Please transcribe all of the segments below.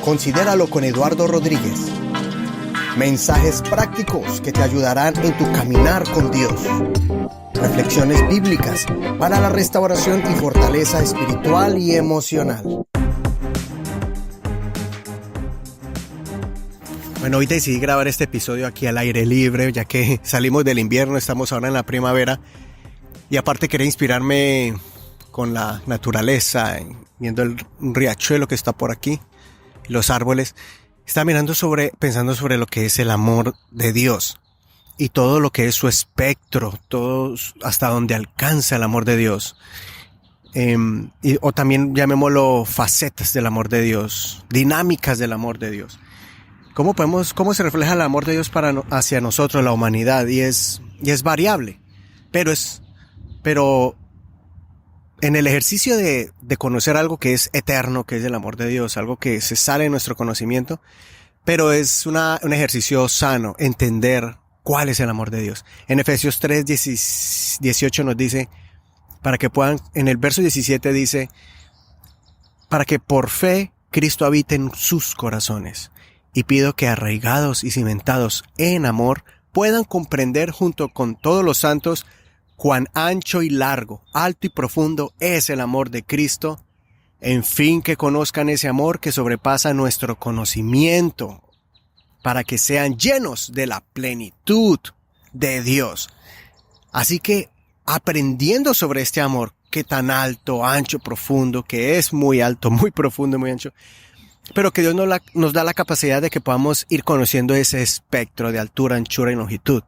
Considéralo con Eduardo Rodríguez. Mensajes prácticos que te ayudarán en tu caminar con Dios. Reflexiones bíblicas para la restauración y fortaleza espiritual y emocional. Bueno, hoy decidí grabar este episodio aquí al aire libre, ya que salimos del invierno, estamos ahora en la primavera. Y aparte quería inspirarme con la naturaleza, viendo el riachuelo que está por aquí, los árboles. Estaba pensando sobre lo que es el amor de Dios y todo lo que es su espectro, todo hasta donde alcanza el amor de Dios. O también llamémoslo facetas del amor de Dios, dinámicas del amor de Dios. ¿Cómo se refleja el amor de Dios hacia nosotros, la humanidad? Y es variable, pero en el ejercicio de conocer algo que es eterno, que es el amor de Dios, algo que se sale de nuestro conocimiento, pero es un ejercicio sano, entender cuál es el amor de Dios. En Efesios 3, 18 nos dice, en el verso 17 dice, para que por fe Cristo habite en sus corazones. Y pido que arraigados y cimentados en amor puedan comprender junto con todos los santos cuán ancho y largo, alto y profundo es el amor de Cristo. En fin, que conozcan ese amor que sobrepasa nuestro conocimiento, para que sean llenos de la plenitud de Dios. Así que, aprendiendo sobre este amor, que tan alto, ancho, profundo, que es muy alto, muy profundo, muy ancho, pero que Dios nos da la capacidad de que podamos ir conociendo ese espectro de altura, anchura y longitud.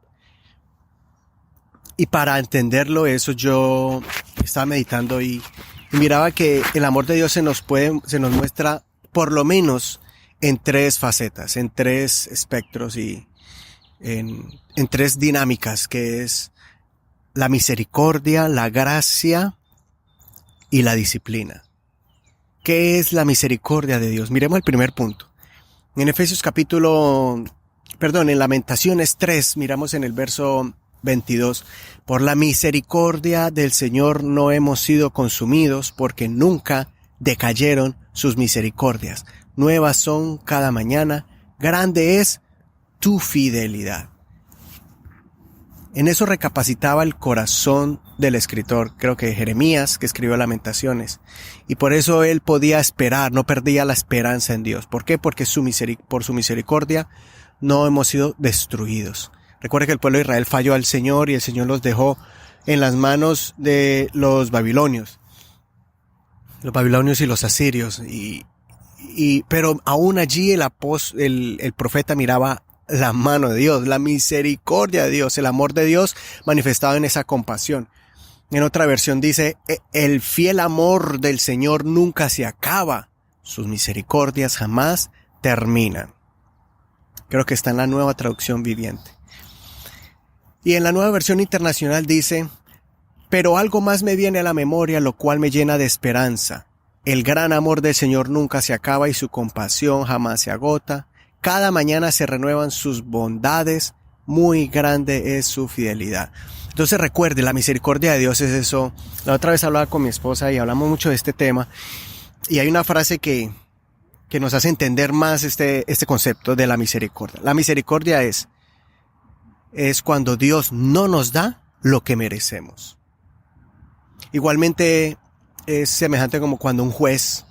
Y para entenderlo eso, yo estaba meditando y miraba que el amor de Dios se nos muestra por lo menos en tres facetas, en tres espectros y en tres dinámicas, que es la misericordia, la gracia y la disciplina. ¿Qué es la misericordia de Dios? Miremos el primer punto. En en Lamentaciones 3, miramos en el verso 22. Por la misericordia del Señor no hemos sido consumidos, porque nunca decayeron sus misericordias. Nuevas son cada mañana, grande es tu fidelidad. En eso recapacitaba el corazón del escritor, creo que Jeremías, que escribió Lamentaciones. Y por eso él podía esperar, no perdía la esperanza en Dios. ¿Por qué? Porque por su misericordia no hemos sido destruidos. Recuerda que el pueblo de Israel falló al Señor y el Señor los dejó en las manos de los babilonios. Los babilonios y los asirios. Pero aún allí el profeta miraba la mano de Dios, la misericordia de Dios, el amor de Dios manifestado en esa compasión. En otra versión dice, el fiel amor del Señor nunca se acaba, sus misericordias jamás terminan. Creo que está en la Nueva Traducción Viviente. Y en la Nueva Versión Internacional dice, pero algo más me viene a la memoria, lo cual me llena de esperanza. El gran amor del Señor nunca se acaba y su compasión jamás se agota. Cada mañana se renuevan sus bondades, muy grande es su fidelidad. Entonces recuerde, la misericordia de Dios es eso. La otra vez hablaba con mi esposa y hablamos mucho de este tema. Y hay una frase que nos hace entender más este concepto de la misericordia. La misericordia es cuando Dios no nos da lo que merecemos. Igualmente es semejante como cuando un juez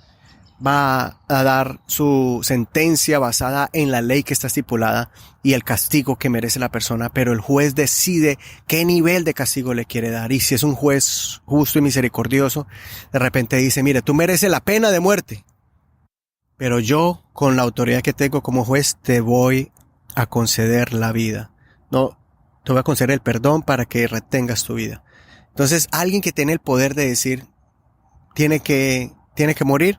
va a dar su sentencia basada en la ley que está estipulada y el castigo que merece la persona, pero el juez decide qué nivel de castigo le quiere dar. Y si es un juez justo y misericordioso, de repente dice, mire, tú mereces la pena de muerte, pero yo, con la autoridad que tengo como juez, te voy a conceder la vida. No, te voy a conceder el perdón para que retengas tu vida. Entonces, alguien que tiene el poder de decir, tiene que morir,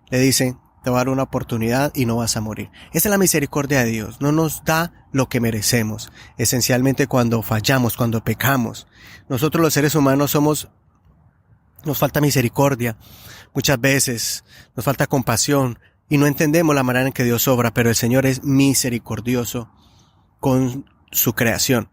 le dicen, te va a dar una oportunidad y no vas a morir. Esa es la misericordia de Dios. No nos da lo que merecemos. Esencialmente cuando fallamos, cuando pecamos. Nosotros los seres humanos nos falta misericordia. Muchas veces nos falta compasión y no entendemos la manera en que Dios obra, pero el Señor es misericordioso con su creación.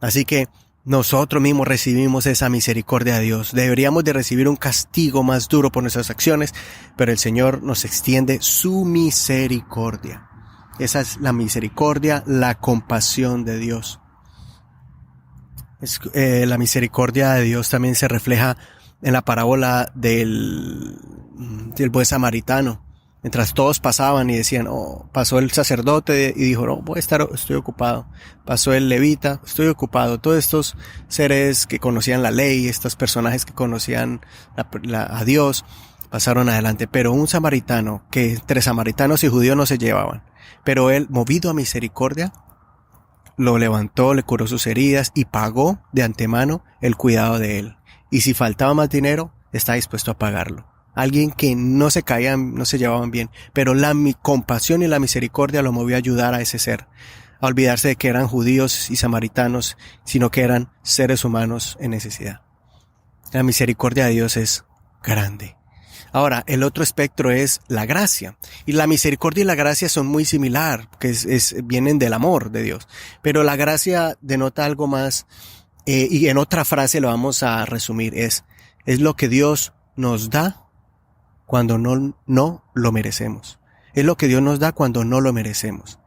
Así que nosotros mismos recibimos esa misericordia de Dios. Deberíamos de recibir un castigo más duro por nuestras acciones, pero el Señor nos extiende su misericordia. Esa es la misericordia, la compasión de Dios. La misericordia de Dios también se refleja en la parábola del buen samaritano. Mientras todos pasaban y decían, pasó el sacerdote y dijo, estoy ocupado. Pasó el levita, estoy ocupado. Todos estos seres que conocían la ley, estos personajes que conocían a Dios, pasaron adelante. Pero un samaritano, que entre samaritanos y judíos no se llevaban, pero él, movido a misericordia, lo levantó, le curó sus heridas y pagó de antemano el cuidado de él. Y si faltaba más dinero, está dispuesto a pagarlo. Alguien que no se caían, no se llevaban bien, pero la compasión y la misericordia lo movió a ayudar a ese ser, a olvidarse de que eran judíos y samaritanos, sino que eran seres humanos en necesidad. La misericordia de Dios es grande. Ahora, el otro espectro es la gracia. Y la misericordia y la gracia son muy similar, que vienen del amor de Dios. Pero la gracia denota algo más, y en otra frase lo vamos a resumir, es lo que Dios nos da cuando no lo merecemos. Es lo que Dios nos da cuando no lo merecemos.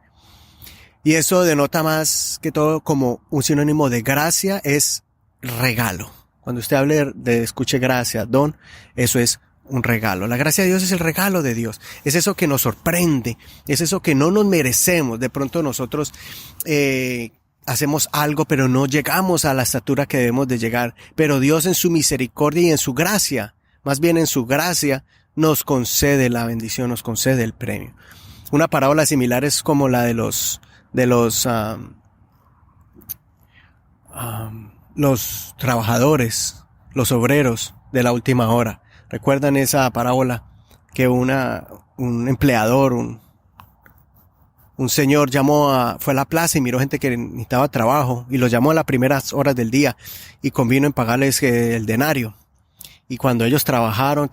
Y eso denota más que todo como un sinónimo de gracia, es regalo. Cuando usted escuche gracia, don, eso es un regalo. La gracia de Dios es el regalo de Dios. Es eso que nos sorprende. Es eso que no nos merecemos. De pronto nosotros hacemos algo, pero no llegamos a la estatura que debemos de llegar. Pero Dios en su misericordia y en su gracia, más bien en su gracia, nos concede la bendición, nos concede el premio. Una parábola similar es como la de los trabajadores, los obreros de la última hora. ¿Recuerdan esa parábola que un empleador, un señor fue a la plaza y miró gente que necesitaba trabajo y los llamó a las primeras horas del día y convino en pagarles el denario? Y cuando ellos trabajaban,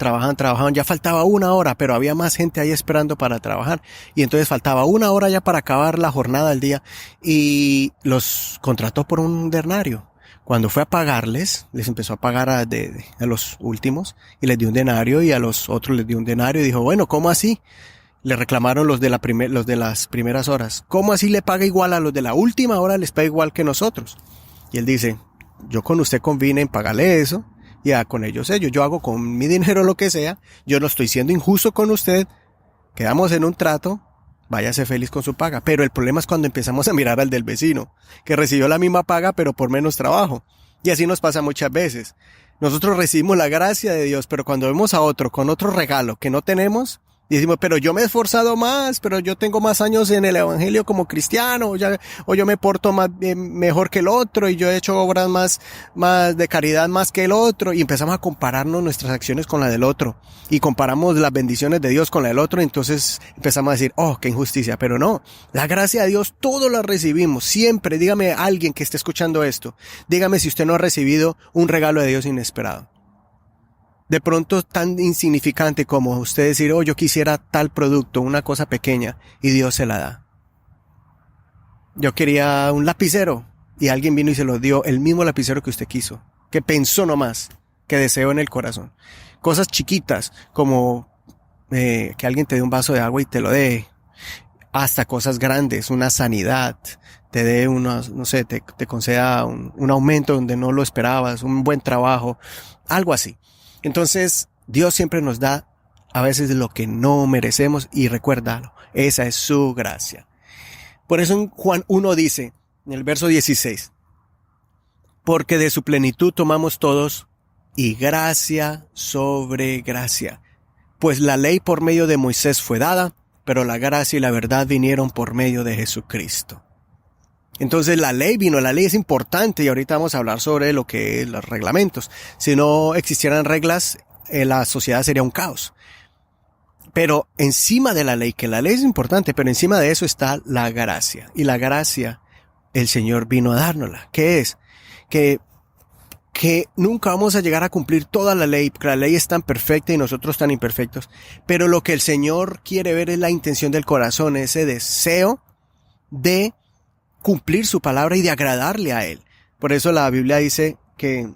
ya faltaba 1 hora, pero había más gente ahí esperando para trabajar. Y entonces faltaba 1 hora ya para acabar la jornada del día y los contrató por un denario. Cuando fue a pagarles, les empezó a pagar a los últimos y les dio un denario y a los otros les dio un denario y dijo, bueno, ¿cómo así? Le reclamaron los de las primeras horas. ¿Cómo así le paga igual a los de la última hora? Les paga igual que nosotros. Y él dice, yo con usted convine en pagarle eso. Ya con ellos yo hago con mi dinero lo que sea, yo no estoy siendo injusto con usted, quedamos en un trato, váyase feliz con su paga. Pero el problema es cuando empezamos a mirar al del vecino, que recibió la misma paga pero por menos trabajo. Y así nos pasa muchas veces. Nosotros recibimos la gracia de Dios, pero cuando vemos a otro con otro regalo que no tenemos, decimos, pero yo me he esforzado más, pero yo tengo más años en el evangelio como cristiano, o yo me porto mejor que el otro, y yo he hecho obras más de caridad más que el otro, y empezamos a compararnos nuestras acciones con la del otro, y comparamos las bendiciones de Dios con la del otro, y entonces empezamos a decir, qué injusticia, pero no, la gracia de Dios todos la recibimos, siempre. Dígame alguien que esté escuchando esto, dígame si usted no ha recibido un regalo de Dios inesperado. De pronto tan insignificante como usted decir, yo quisiera tal producto, una cosa pequeña, y Dios se la da. Yo quería un lapicero, y alguien vino y se lo dio, el mismo lapicero que usted quiso, que pensó nomás, que deseó en el corazón. Cosas chiquitas, como que alguien te dé un vaso de agua y te lo dé, hasta cosas grandes, una sanidad, te dé te conceda un aumento donde no lo esperabas, un buen trabajo, algo así. Entonces, Dios siempre nos da a veces lo que no merecemos y recuérdalo, esa es su gracia. Por eso en Juan 1 dice, en el verso 16, porque de su plenitud tomamos todos y gracia sobre gracia. Pues la ley por medio de Moisés fue dada, pero la gracia y la verdad vinieron por medio de Jesucristo. Entonces la ley es importante y ahorita vamos a hablar sobre lo que es los reglamentos. Si no existieran reglas, la sociedad sería un caos. Pero encima de la ley, que la ley es importante, pero encima de eso está la gracia. Y la gracia, el Señor vino a dárnosla. ¿Qué es? Que nunca vamos a llegar a cumplir toda la ley, porque la ley es tan perfecta y nosotros tan imperfectos. Pero lo que el Señor quiere ver es la intención del corazón, ese deseo de cumplir su palabra y de agradarle a Él. Por eso la Biblia dice que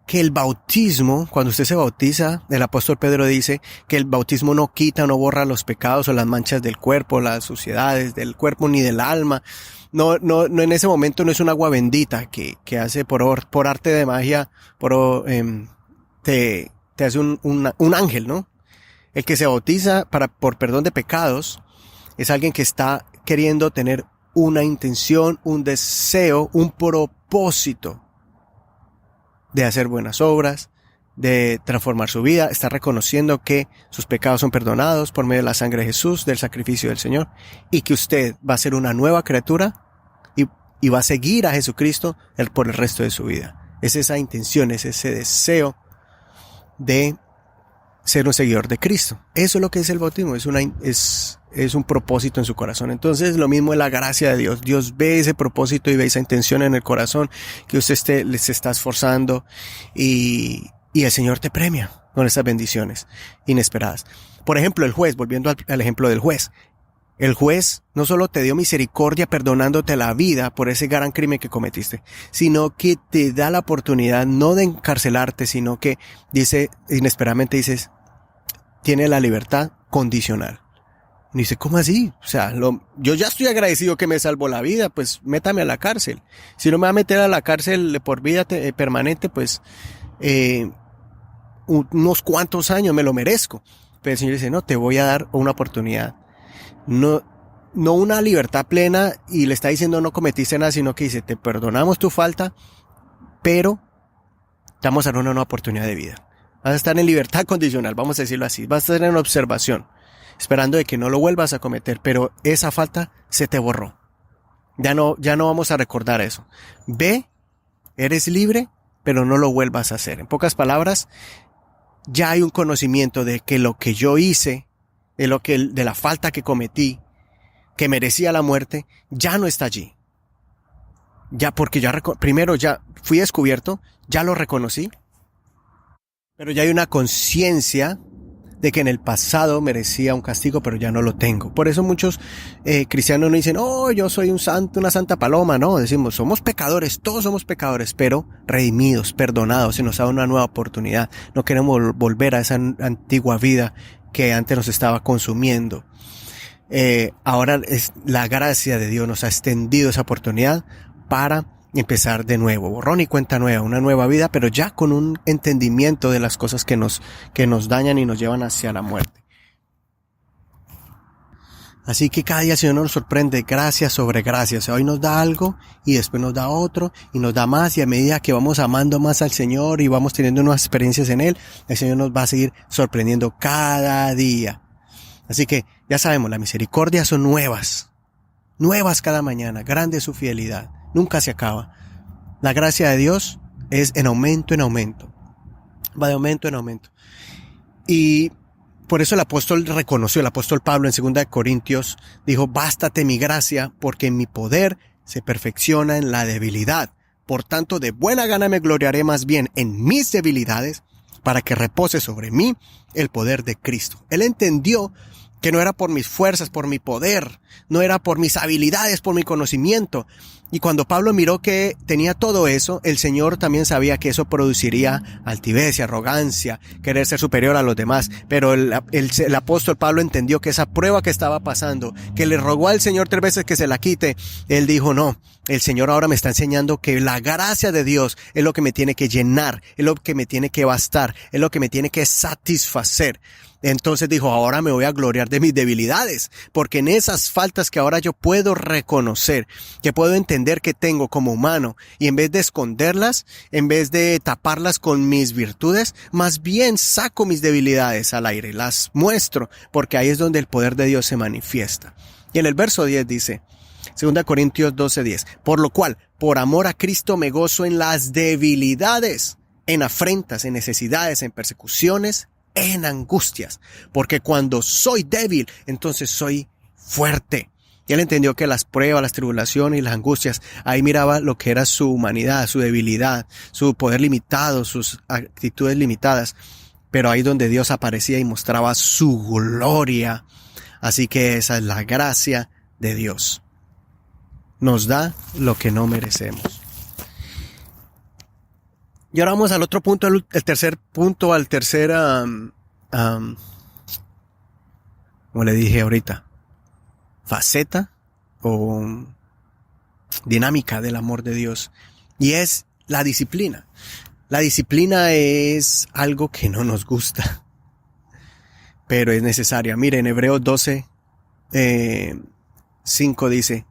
el bautismo, cuando usted se bautiza, el apóstol Pedro dice que el bautismo no quita, no borra los pecados o las manchas del cuerpo, las suciedades del cuerpo ni del alma. No, en ese momento no es un agua bendita que hace por arte de magia, te hace un ángel, ¿no? El que se bautiza por perdón de pecados es alguien que está queriendo tener una intención, un deseo, un propósito de hacer buenas obras, de transformar su vida, está reconociendo que sus pecados son perdonados por medio de la sangre de Jesús, del sacrificio del Señor, y que usted va a ser una nueva criatura y va a seguir a Jesucristo por el resto de su vida. Es esa intención, es ese deseo de ser un seguidor de Cristo. Eso es lo que es el bautismo, es un propósito en su corazón. Entonces lo mismo es la gracia de Dios. Dios ve ese propósito y ve esa intención en el corazón que usted se está esforzando y el Señor te premia con esas bendiciones inesperadas. Por ejemplo, el juez, volviendo al ejemplo del juez. El juez no solo te dio misericordia perdonándote la vida por ese gran crimen que cometiste, sino que te da la oportunidad no de encarcelarte, sino que inesperadamente dices, tiene la libertad condicional. Y dice, ¿cómo así? O sea, yo ya estoy agradecido que me salvó la vida, pues métame a la cárcel. Si no me va a meter a la cárcel por vida permanente, pues unos cuantos años me lo merezco. Pero el Señor dice, no, te voy a dar una oportunidad. No una libertad plena y le está diciendo no cometiste nada, sino que dice, te perdonamos tu falta, pero te vamos a dar una nueva oportunidad de vida. Vas a estar en libertad condicional, vamos a decirlo así. Vas a estar en observación, esperando de que no lo vuelvas a cometer, pero esa falta se te borró. Ya no vamos a recordar eso. Ve, eres libre, pero no lo vuelvas a hacer. En pocas palabras, ya hay un conocimiento de que lo que yo hice, de la falta que cometí, que merecía la muerte, ya no está allí. Ya porque primero ya fui descubierto, ya lo reconocí, pero ya hay una conciencia de que en el pasado merecía un castigo, pero ya no lo tengo. Por eso muchos cristianos no dicen, oh, yo soy un santo, una santa paloma. No, decimos, somos pecadores, todos somos pecadores, pero redimidos, perdonados, se nos da una nueva oportunidad. No queremos volver a esa antigua vida que antes nos estaba consumiendo. Ahora la gracia de Dios nos ha extendido esa oportunidad para empezar de nuevo, borrón y cuenta nueva, una nueva vida, pero ya con un entendimiento de las cosas que nos dañan y nos llevan hacia la muerte. Así que cada día el Señor nos sorprende, gracia sobre gracia. O sea, hoy nos da algo y después nos da otro y nos da más, y a medida que vamos amando más al Señor y vamos teniendo nuevas experiencias en Él, el Señor nos va a seguir sorprendiendo cada día. Así que ya sabemos, las misericordias son nuevas cada mañana, grande es su fidelidad, nunca se acaba. La gracia de Dios es en aumento, va de aumento en aumento. Y por eso el apóstol Pablo en 2 Corintios dijo, bástate mi gracia, porque mi poder se perfecciona en la debilidad. Por tanto, de buena gana me gloriaré más bien en mis debilidades, para que repose sobre mí el poder de Cristo. Él entendió que no era por mis fuerzas, por mi poder, no era por mis habilidades, por mi conocimiento. Y cuando Pablo miró que tenía todo eso, el Señor también sabía que eso produciría altivez y arrogancia, querer ser superior a los demás. Pero el apóstol Pablo entendió que esa prueba que estaba pasando, que le rogó al Señor 3 veces que se la quite, él dijo, no, el Señor ahora me está enseñando que la gracia de Dios es lo que me tiene que llenar, es lo que me tiene que bastar, es lo que me tiene que satisfacer. Entonces dijo, ahora me voy a gloriar de mis debilidades, porque en esas faltas que ahora yo puedo reconocer, que puedo entender que tengo como humano, y en vez de esconderlas, en vez de taparlas con mis virtudes, más bien saco mis debilidades al aire, las muestro, porque ahí es donde el poder de Dios se manifiesta. Y en el verso 10 dice, 2 Corintios 12:10, por lo cual, por amor a Cristo me gozo en las debilidades, en afrentas, en necesidades, en persecuciones, en angustias, porque cuando soy débil, entonces soy fuerte. Y él entendió que las pruebas, las tribulaciones y las angustias, ahí miraba lo que era su humanidad, su debilidad, su poder limitado, sus actitudes limitadas, pero ahí donde Dios aparecía y mostraba su gloria. Así que esa es la gracia de Dios. nos da lo que no merecemos. Y ahora vamos al otro punto, el tercer punto, como le dije ahorita, faceta o dinámica del amor de Dios. Y es la disciplina. La disciplina es algo que no nos gusta, pero es necesaria. Mire, en Hebreos 12:5 dice: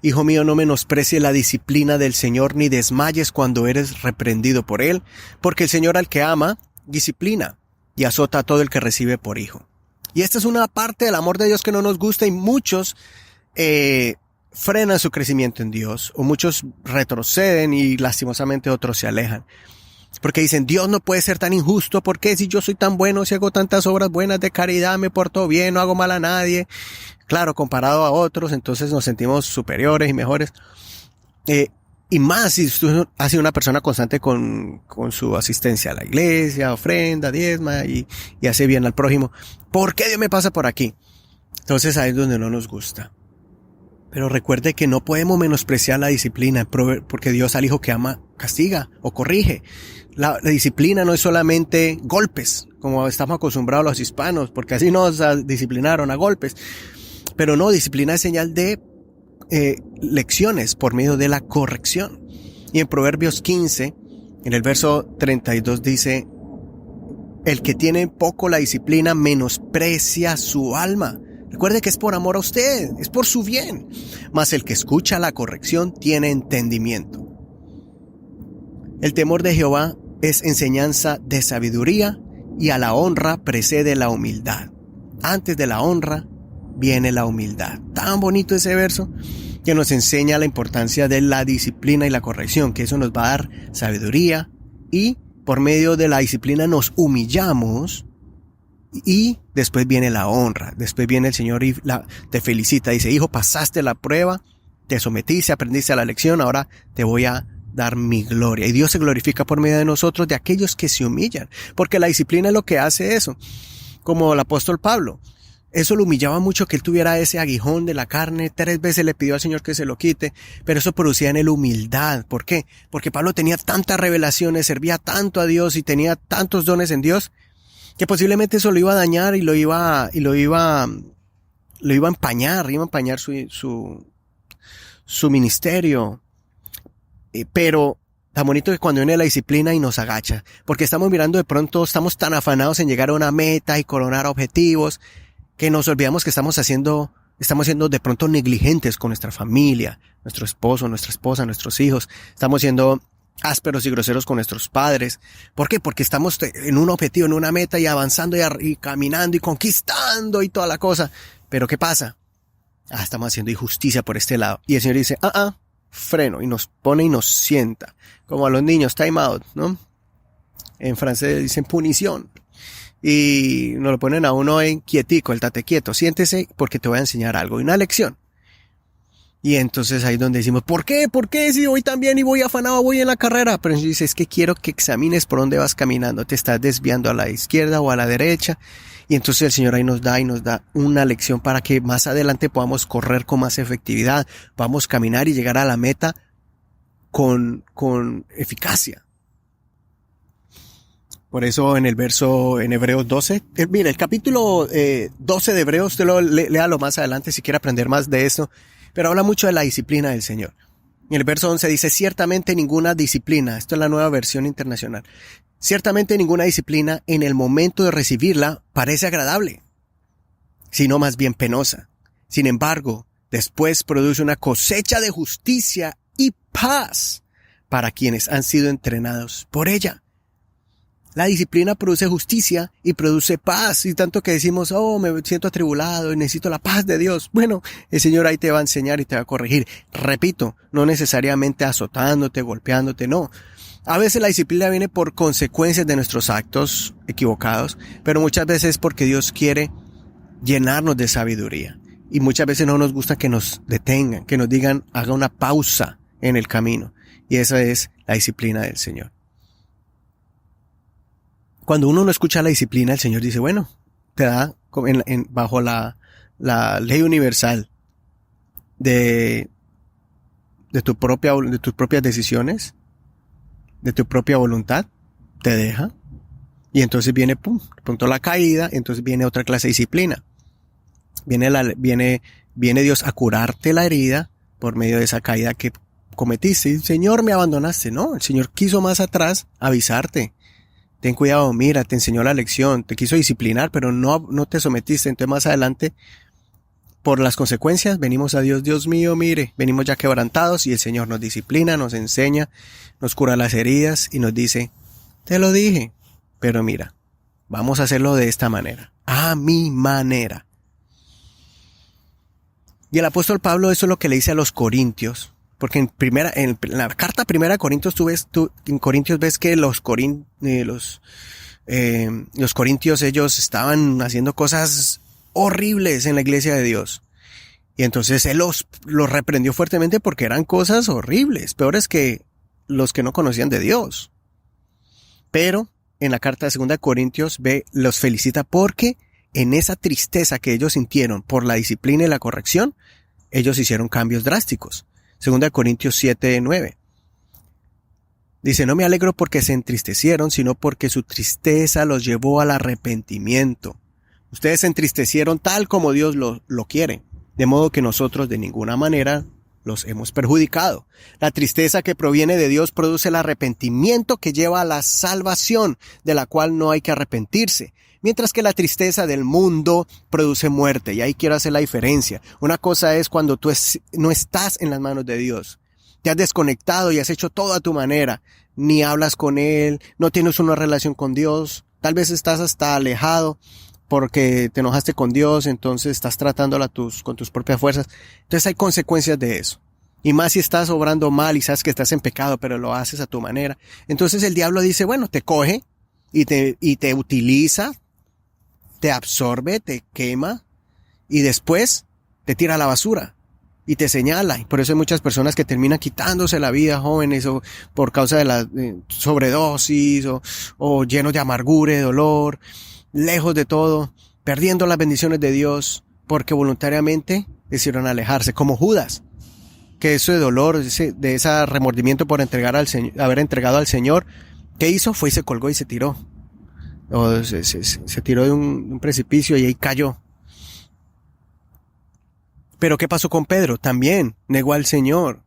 Hijo mío, no menosprecies la disciplina del Señor, ni desmayes cuando eres reprendido por Él, porque el Señor al que ama, disciplina y azota a todo el que recibe por hijo. Y esta es una parte del amor de Dios que no nos gusta, y muchos frenan su crecimiento en Dios, o muchos retroceden y lastimosamente otros se alejan. Porque dicen, Dios no puede ser tan injusto, porque si yo soy tan bueno, si hago tantas obras buenas de caridad, me porto bien, no hago mal a nadie. Claro, comparado a otros, entonces nos sentimos superiores y mejores. Y más si usted ha sido una persona constante con su asistencia a la iglesia, ofrenda, diezma y hace bien al prójimo. ¿Por qué Dios me pasa por aquí? Entonces ahí es donde no nos gusta. Pero recuerde que no podemos menospreciar la disciplina, porque Dios al hijo que ama castiga o corrige. La disciplina no es solamente golpes, como estamos acostumbrados los hispanos, porque así nos disciplinaron a golpes. Pero no, disciplina es señal de lecciones por medio de la corrección. Y en Proverbios 15, en el verso 32 dice: el que tiene poco la disciplina menosprecia su alma. Recuerde que es por amor a usted, es por su bien. Mas el que escucha la corrección tiene entendimiento. El temor de Jehová es enseñanza de sabiduría, y a la honra precede la humildad. Antes de la honra viene la humildad. Tan bonito ese verso que nos enseña la importancia de la disciplina y la corrección, que eso nos va a dar sabiduría, y por medio de la disciplina nos humillamos. Y después viene la honra, después viene el Señor y te felicita, dice: hijo, pasaste la prueba, te sometiste, aprendiste la lección, ahora te voy a dar mi gloria. Y Dios se glorifica por medio de nosotros, de aquellos que se humillan, porque la disciplina es lo que hace eso. Como el apóstol Pablo, eso lo humillaba mucho, que él tuviera ese aguijón de la carne. 3 veces le pidió al Señor que se lo quite, pero eso producía en él humildad. ¿Por qué? Porque Pablo tenía tantas revelaciones, servía tanto a Dios y tenía tantos dones en Dios, que posiblemente eso lo iba a dañar y lo iba a empañar su ministerio. Pero tan bonito que cuando viene la disciplina y nos agacha, porque estamos mirando, de pronto estamos tan afanados en llegar a una meta y coronar objetivos, que nos olvidamos que estamos siendo de pronto negligentes con nuestra familia, nuestro esposo, nuestra esposa, nuestros hijos. Estamos siendo ásperos y groseros con nuestros padres. ¿Por qué? Porque estamos en un objetivo, en una meta, y avanzando y caminando y conquistando y toda la cosa. Pero ¿qué pasa? Estamos haciendo injusticia por este lado. Y el Señor dice, freno, y nos pone y nos sienta. Como a los niños, time out, ¿no? En francés dicen punición. Y nos lo ponen a uno en quietico, el tate quieto, siéntese porque te voy a enseñar algo, y una lección. Y entonces ahí es donde decimos, ¿por qué? ¿Por qué? Si voy tan bien y voy afanado, voy en la carrera. Pero dice, es que quiero que examines por dónde vas caminando. Te estás desviando a la izquierda o a la derecha. Y entonces el Señor ahí nos da una lección para que más adelante podamos correr con más efectividad, podamos caminar y llegar a la meta con eficacia. Por eso en Hebreos 12, mira, el capítulo 12 de Hebreos, usted léalo más adelante si quiere aprender más de esto. Pero habla mucho de la disciplina del Señor. En el verso 11 dice, ciertamente ninguna disciplina, esto es la Nueva Versión Internacional, ciertamente ninguna disciplina en el momento de recibirla parece agradable, sino más bien penosa. Sin embargo, después produce una cosecha de justicia y paz para quienes han sido entrenados por ella. La disciplina produce justicia y produce paz, y tanto que decimos, me siento atribulado y necesito la paz de Dios. Bueno, el Señor ahí te va a enseñar y te va a corregir. Repito, no necesariamente azotándote, golpeándote, no. A veces la disciplina viene por consecuencias de nuestros actos equivocados, pero muchas veces es porque Dios quiere llenarnos de sabiduría. Y muchas veces no nos gusta que nos detengan, que nos digan, haga una pausa en el camino. Y esa es la disciplina del Señor. Cuando uno no escucha la disciplina, el Señor dice, bueno, te da bajo la ley universal de de tus propias decisiones, de tu propia voluntad, te deja. Y entonces viene, punto la caída, entonces viene otra clase de disciplina. Viene Dios a curarte la herida por medio de esa caída que cometiste. Y, Señor, me abandonaste. No, el Señor quiso más atrás avisarte. Ten cuidado, mira, te enseñó la lección, te quiso disciplinar, pero no te sometiste. Entonces más adelante, por las consecuencias, venimos a Dios, Dios mío, mire, venimos ya quebrantados y el Señor nos disciplina, nos enseña, nos cura las heridas y nos dice, te lo dije, pero mira, vamos a hacerlo de esta manera, a mi manera. Y el apóstol Pablo eso es lo que le dice a los corintios, porque en la carta primera de Corintios en Corintios ves que los corintios ellos estaban haciendo cosas horribles en la iglesia de Dios. Y entonces él los reprendió fuertemente porque eran cosas horribles, peores que los que no conocían de Dios. Pero en la carta de 2 Corintios los felicita porque en esa tristeza que ellos sintieron por la disciplina y la corrección, ellos hicieron cambios drásticos. 2 Corintios 7:9. Dice, no me alegro porque se entristecieron, sino porque su tristeza los llevó al arrepentimiento. Ustedes se entristecieron tal como Dios lo quiere, de modo que nosotros de ninguna manera los hemos perjudicado. La tristeza que proviene de Dios produce el arrepentimiento que lleva a la salvación, de la cual no hay que arrepentirse. Mientras que la tristeza del mundo produce muerte. Y ahí quiero hacer la diferencia. Una cosa es cuando tú no estás en las manos de Dios. Te has desconectado y has hecho todo a tu manera. Ni hablas con Él, no tienes una relación con Dios. Tal vez estás hasta alejado porque te enojaste con Dios, entonces estás tratándola con tus propias fuerzas. Entonces hay consecuencias de eso. Y más si estás obrando mal y sabes que estás en pecado, pero lo haces a tu manera. Entonces el diablo dice, bueno, te coge y te utiliza, te absorbe, te quema y después te tira a la basura y te señala. Y por eso hay muchas personas que terminan quitándose la vida, jóvenes, o por causa de la sobredosis o llenos de amargura, de dolor, lejos de todo, perdiendo las bendiciones de Dios porque voluntariamente decidieron alejarse, como Judas, que ese dolor, de ese remordimiento por haber entregado al Señor, ¿qué hizo? Fue y se colgó y se tiró. O se tiró de un precipicio y ahí cayó. Pero ¿qué pasó con Pedro? También negó al Señor.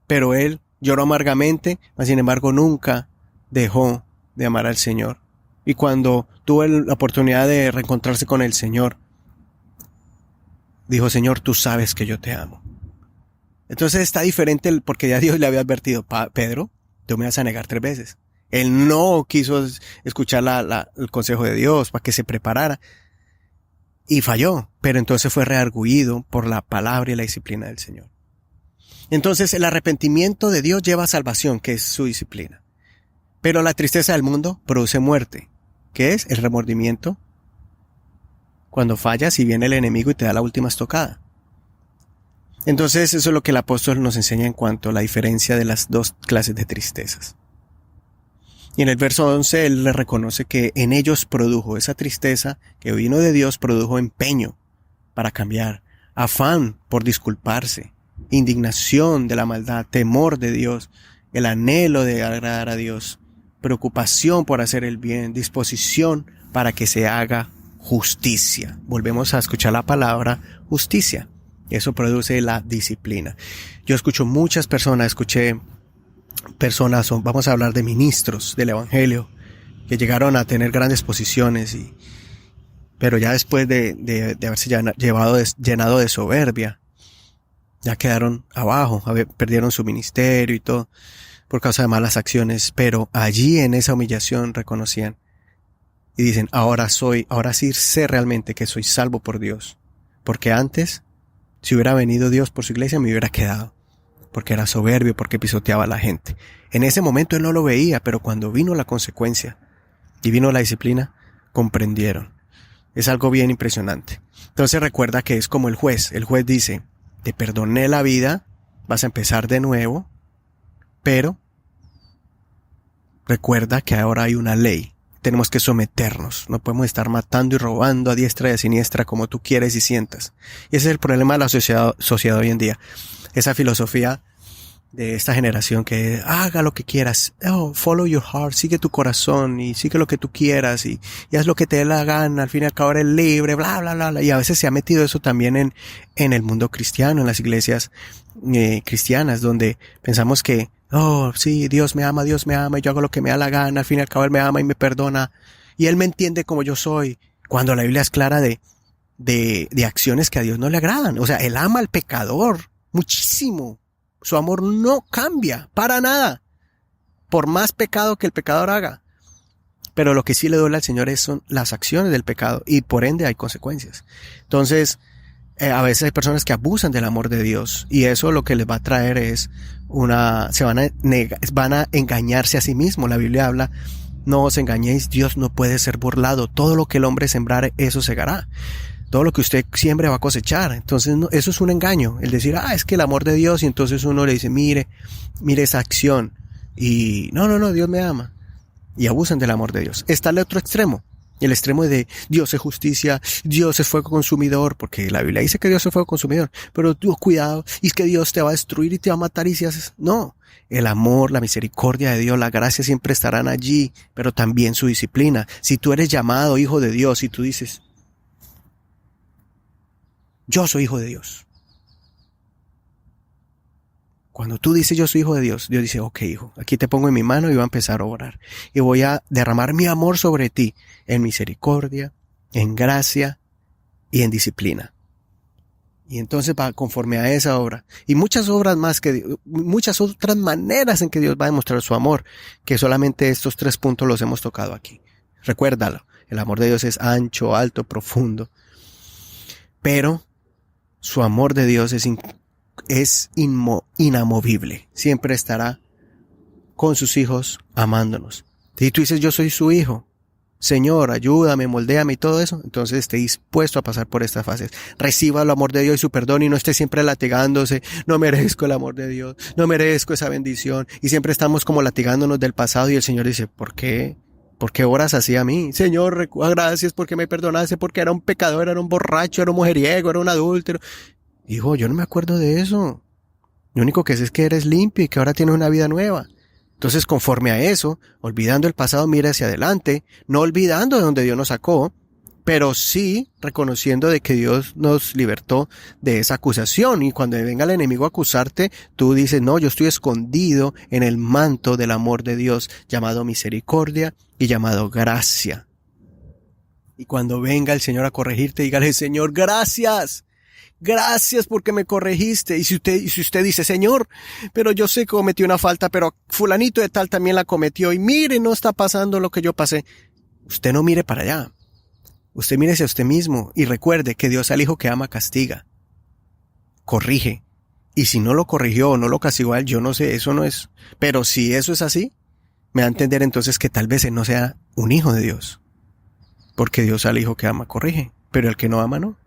Pero él lloró amargamente, mas sin embargo nunca dejó de amar al Señor. Y cuando tuvo la oportunidad de reencontrarse con el Señor, dijo, Señor, tú sabes que yo te amo. Entonces está diferente porque ya Dios le había advertido, Pedro, tú me vas a negar 3 veces. Él no quiso escuchar el consejo de Dios para que se preparara y falló, pero entonces fue redargüido por la palabra y la disciplina del Señor. Entonces el arrepentimiento de Dios lleva a salvación, que es su disciplina. Pero la tristeza del mundo produce muerte, que es el remordimiento cuando fallas y viene el enemigo y te da la última estocada. Entonces eso es lo que el apóstol nos enseña en cuanto a la diferencia de las 2 clases de tristezas. Y en el verso 11 él le reconoce que en ellos produjo esa tristeza que vino de Dios, produjo empeño para cambiar, afán por disculparse, indignación de la maldad, temor de Dios, el anhelo de agradar a Dios, preocupación por hacer el bien, disposición para que se haga justicia. Volvemos a escuchar la palabra justicia. Eso produce la disciplina. Yo escuché personas, vamos a hablar de ministros del evangelio, que llegaron a tener grandes posiciones, pero ya después de haberse llenado de soberbia, ya quedaron abajo, perdieron su ministerio y todo, por causa de malas acciones, pero allí en esa humillación reconocían y dicen, ahora sí sé realmente que soy salvo por Dios, porque antes, si hubiera venido Dios por su iglesia, me hubiera quedado, porque era soberbio, porque pisoteaba a la gente. En ese momento él no lo veía, pero cuando vino la consecuencia y vino la disciplina, comprendieron. Es algo bien impresionante. Entonces recuerda que es como el juez. El juez dice, te perdoné la vida, vas a empezar de nuevo, pero recuerda que ahora hay una ley. Tenemos que someternos. No podemos estar matando y robando a diestra y a siniestra como tú quieres y sientas. Y ese es el problema de la sociedad hoy en día. Esa filosofía de esta generación que haga lo que quieras, follow your heart, sigue tu corazón y sigue lo que tú quieras y haz lo que te dé la gana, al fin y al cabo eres libre, bla, bla, bla, bla. Y a veces se ha metido eso también en el mundo cristiano, en las iglesias cristianas, donde pensamos que, sí, Dios me ama y yo hago lo que me da la gana, al fin y al cabo Él me ama y me perdona y Él me entiende como yo soy, cuando la Biblia es clara de acciones que a Dios no le agradan. O sea, Él ama al pecador muchísimo. Su amor no cambia para nada, por más pecado que el pecador haga. Pero lo que sí le duele al Señor son las acciones del pecado y por ende hay consecuencias. Entonces, a veces hay personas que abusan del amor de Dios y eso lo que les va a traer es van a engañarse a sí mismos. La Biblia habla, no os engañéis, Dios no puede ser burlado. Todo lo que el hombre sembrare, eso segará. Todo lo que usted siembre va a cosechar. Entonces, eso es un engaño. El decir, es que el amor de Dios, y entonces uno le dice, mire esa acción. Y no, Dios me ama. Y abusan del amor de Dios. Está el otro extremo. El extremo de Dios es justicia, Dios es fuego consumidor, porque la Biblia dice que Dios es fuego consumidor. Pero tú, cuidado, y es que Dios te va a destruir y te va a matar y si haces... No. El amor, la misericordia de Dios, la gracia siempre estarán allí, pero también su disciplina. Si tú eres llamado hijo de Dios y tú dices, yo soy hijo de Dios. Cuando tú dices yo soy hijo de Dios, Dios dice, ok, hijo, aquí te pongo en mi mano y voy a empezar a orar. Y voy a derramar mi amor sobre ti en misericordia, en gracia y en disciplina. Y entonces va conforme a esa obra. Y muchas obras más muchas otras maneras en que Dios va a demostrar su amor, que solamente estos 3 puntos los hemos tocado aquí. Recuérdalo, el amor de Dios es ancho, alto, profundo. Pero su amor de Dios es inamovible. Siempre estará con sus hijos amándonos. Si tú dices yo soy su hijo, Señor, ayúdame, moldéame y todo eso, entonces esté dispuesto a pasar por estas fases. Reciba el amor de Dios y su perdón y no esté siempre latigándose. No merezco el amor de Dios, no merezco esa bendición. Y siempre estamos como latigándonos del pasado y el Señor dice, ¿por qué? ¿Por qué oras así a mí? Señor, gracias porque me perdonaste, porque era un pecador, era un borracho, era un mujeriego, era un adúltero. Hijo, yo no me acuerdo de eso. Lo único que sé es que eres limpio y que ahora tienes una vida nueva. Entonces, conforme a eso, olvidando el pasado, mira hacia adelante, no olvidando de donde Dios nos sacó, pero sí reconociendo de que Dios nos libertó de esa acusación. Y cuando venga el enemigo a acusarte, tú dices, no, yo estoy escondido en el manto del amor de Dios, llamado misericordia y llamado gracia. Y cuando venga el Señor a corregirte, dígale, Señor, gracias. Gracias porque me corregiste. Y si usted dice, Señor, pero yo sé que cometí una falta, pero fulanito de tal también la cometió. Y mire, no está pasando lo que yo pasé. Usted no mire para allá. Usted mírese a usted mismo y recuerde que Dios al hijo que ama castiga. Corrige. Y si no lo corrigió o no lo castigó a él, yo no sé, eso no es. Pero si eso es así, me da a entender entonces que tal vez él no sea un hijo de Dios. Porque Dios al hijo que ama corrige, pero el que no ama no.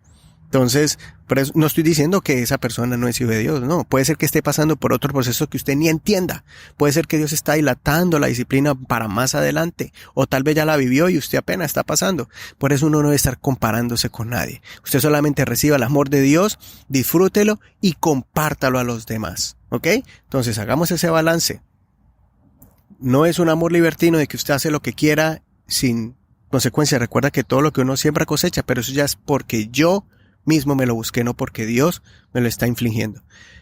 Entonces, no estoy diciendo que esa persona no es hijo de Dios, no. Puede ser que esté pasando por otro proceso que usted ni entienda. Puede ser que Dios está dilatando la disciplina para más adelante. O tal vez ya la vivió y usted apenas está pasando. Por eso uno no debe estar comparándose con nadie. Usted solamente reciba el amor de Dios, disfrútelo y compártalo a los demás. ¿Ok? Entonces, hagamos ese balance. No es un amor libertino de que usted hace lo que quiera sin consecuencia. Recuerda que todo lo que uno siembra cosecha, pero eso ya es porque yo mismo me lo busqué, no porque Dios me lo está infligiendo.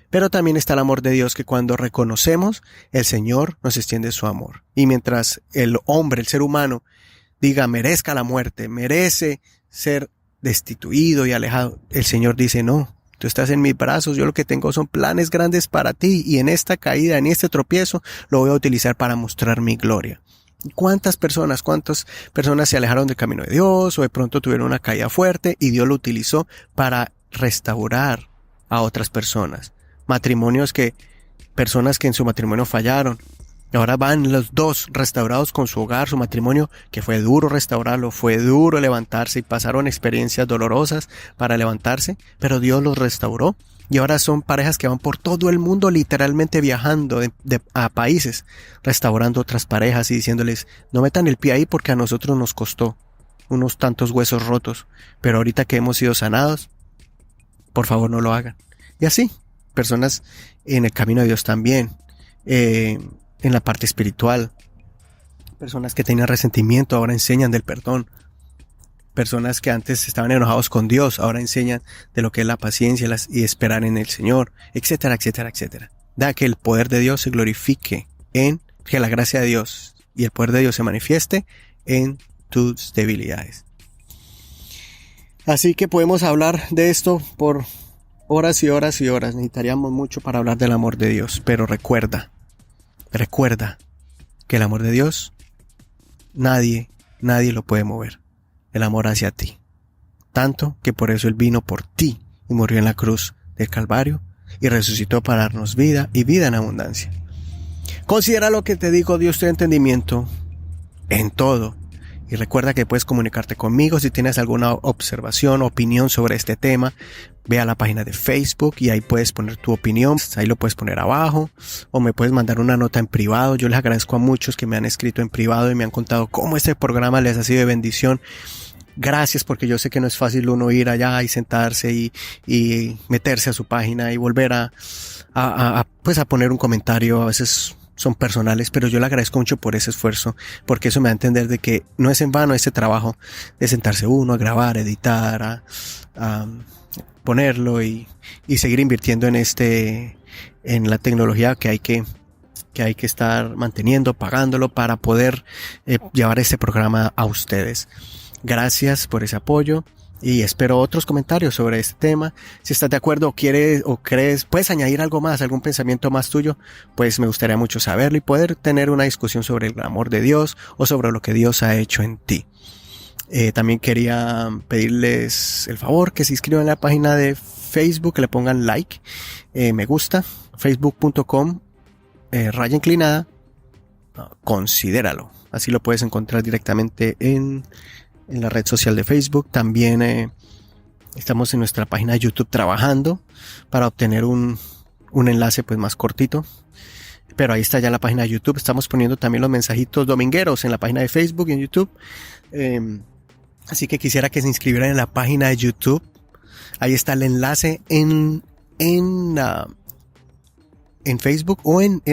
Pero también está el amor de Dios que cuando reconocemos, el Señor nos extiende su amor. Y mientras el hombre, el ser humano, diga merezca la muerte, merece ser destituido y alejado, el Señor dice no, tú estás en mis brazos, yo lo que tengo son planes grandes para ti y en esta caída, en este tropiezo, lo voy a utilizar para mostrar mi gloria. ¿Cuántas personas se alejaron del camino de Dios o de pronto tuvieron una caída fuerte y Dios lo utilizó para restaurar a otras personas? Personas que en su matrimonio fallaron. Ahora van los dos restaurados con su hogar, su matrimonio, que fue duro restaurarlo, fue duro levantarse y pasaron experiencias dolorosas para levantarse, pero Dios los restauró. Y ahora son parejas que van por todo el mundo literalmente viajando a países, restaurando otras parejas y diciéndoles, no metan el pie ahí porque a nosotros nos costó unos tantos huesos rotos, pero ahorita que hemos sido sanados, por favor no lo hagan. Y así, personas en el camino de Dios también, en la parte espiritual. Personas que tenían resentimiento ahora enseñan del perdón. Personas que antes estaban enojados con Dios ahora enseñan de lo que es la paciencia y esperar en el Señor, etcétera, etcétera, etcétera. Da que el poder de Dios se glorifique que la gracia de Dios y el poder de Dios se manifieste en tus debilidades. Así que podemos hablar de esto por horas y horas y horas. Necesitaríamos mucho para hablar del amor de Dios, pero recuerda que el amor de Dios nadie lo puede mover. El amor hacia ti. Tanto que por eso Él vino por ti y murió en la cruz del Calvario y resucitó para darnos vida y vida en abundancia. Considera lo que te digo, Dios te da entendimiento en todo. Y recuerda que puedes comunicarte conmigo si tienes alguna observación, opinión sobre este tema. Ve a la página de Facebook y ahí puedes poner tu opinión. Ahí lo puedes poner abajo o me puedes mandar una nota en privado. Yo les agradezco a muchos que me han escrito en privado y me han contado cómo este programa les ha sido de bendición. Gracias, porque yo sé que no es fácil uno ir allá y sentarse y meterse a su página y volver a poner un comentario. A veces son personales, pero yo le agradezco mucho por ese esfuerzo, porque eso me da a entender de que no es en vano este trabajo de sentarse uno a grabar, editar, a ponerlo y seguir invirtiendo en la tecnología que hay que estar manteniendo, pagándolo para poder llevar este programa a ustedes. Gracias por ese apoyo y espero otros comentarios sobre este tema. Si estás de acuerdo o quieres o crees, puedes añadir algo más, algún pensamiento más tuyo, pues me gustaría mucho saberlo y poder tener una discusión sobre el amor de Dios o sobre lo que Dios ha hecho en ti. También quería pedirles el favor que se inscriban en la página de Facebook, que le pongan like, me gusta, facebook.com, raya inclinada, considéralo. Así lo puedes encontrar directamente en la red social de Facebook. También estamos en nuestra página de YouTube trabajando para obtener un enlace pues más cortito. Pero ahí está ya la página de YouTube. Estamos poniendo también los mensajitos domingueros en la página de Facebook y en YouTube. Así que quisiera que se inscribieran en la página de YouTube. Ahí está el enlace en Facebook o en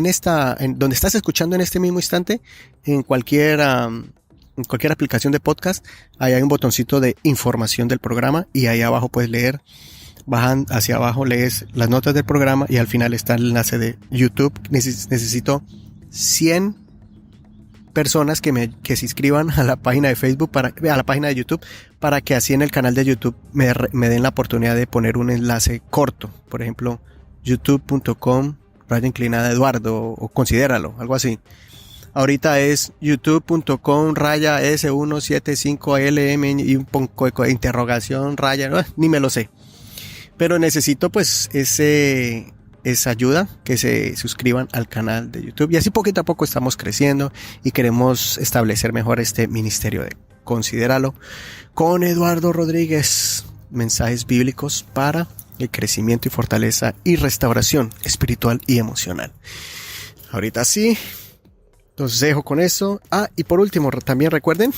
donde estás escuchando en este mismo instante, en cualquier aplicación de podcast. Ahí hay un botoncito de información del programa y ahí abajo puedes leer, bajan hacia abajo, lees las notas del programa y al final está el enlace de YouTube. Necesito 100 personas que se inscriban a la página de Facebook, a la página de YouTube, para que así en el canal de YouTube me den la oportunidad de poner un enlace corto. Por ejemplo, youtube.com raya inclinada Eduardo o considéralo, algo así. Ahorita es youtube.com raya S175LM y un poco de interrogación raya, ni me lo sé. Pero necesito pues esa ayuda, que se suscriban al canal de YouTube. Y así poquito a poco estamos creciendo y queremos establecer mejor este ministerio de Considéralo con Eduardo Rodríguez. Mensajes bíblicos para el crecimiento y fortaleza y restauración espiritual y emocional. Ahorita sí. Los dejo con eso. Y por último, también recuerden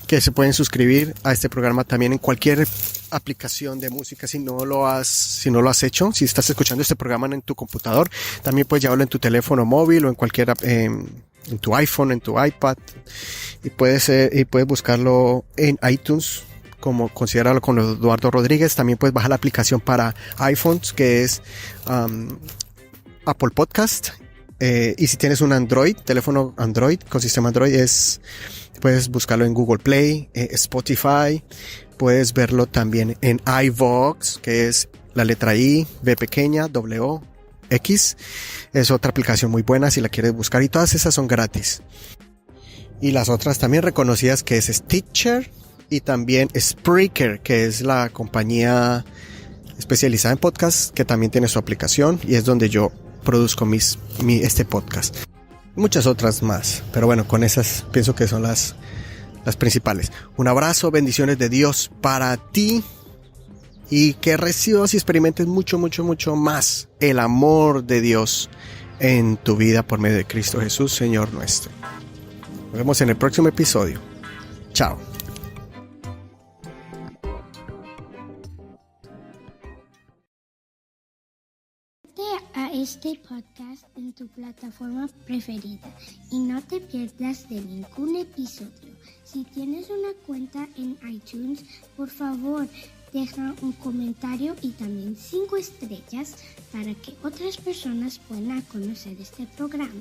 que se pueden suscribir a este programa también en cualquier aplicación de música si no lo has hecho. Si estás escuchando este programa en tu computador, también puedes llevarlo en tu teléfono móvil o en cualquier en tu iPhone, en tu iPad, y puedes buscarlo en iTunes como Considéralo con Eduardo Rodríguez. También puedes bajar la aplicación para iPhones, que es Apple Podcast. Y si tienes un teléfono Android con sistema Android, puedes buscarlo en Google Play, Spotify. Puedes verlo también en iVoox, que es la letra I, V pequeña, W, X. Es otra aplicación muy buena si la quieres buscar, y todas esas son gratis. Y las otras también reconocidas, que es Stitcher y también Spreaker, que es la compañía especializada en podcast, que también tiene su aplicación y es donde yo produzco este podcast. Muchas otras más, pero bueno, con esas pienso que son las principales. Un abrazo, bendiciones de Dios para ti, y que recibas y experimentes mucho, mucho, mucho más el amor de Dios en tu vida por medio de Cristo Jesús, Señor nuestro. Nos vemos en el próximo episodio. Chao. este podcast en tu plataforma preferida y no te pierdas de ningún episodio. Si tienes una cuenta en iTunes, por favor, deja un comentario y también 5 estrellas para que otras personas puedan conocer este programa.